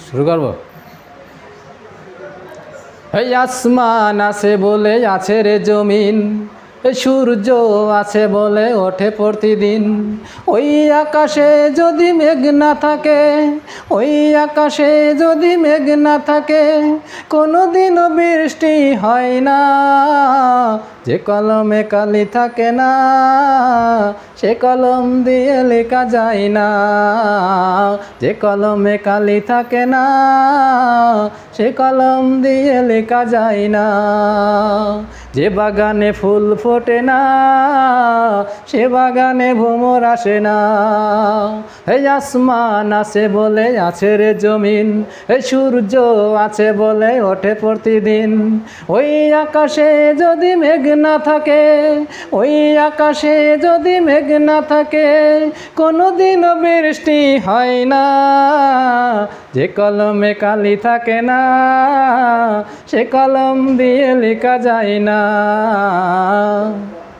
শুরু করব। এই আসমান আছে বলে আছে রে জমিন, সূর্য আছে বলে ওঠে প্রতিদিন। ওই আকাশে যদি মেঘ না থাকে, ওই আকাশে যদি মেঘ না থাকে, কোনো দিনও বৃষ্টি হয় না। যে কলমে কালি থাকে না, সে কলম দিয়ে লেখা যায় না। যে কলমে কালি থাকে না, সে কলম দিয়ে লেখা যায় না। যে বাগানে ফুল ফোটে না, সে বাগানে ভ্রমর আসে না। এই আসমান আছে বলে আছে রে জমিন, এই সূর্য আছে বলে ওঠে প্রতিদিন। ওই আকাশে যদি মেঘ না থাকে, ওই আকাশে যদি মেঘ না থাকে, কোনো দিনও বৃষ্টি হয় না। যে কলমে কালি থাকে না, সে কলম দিয়ে লেখা যায় না।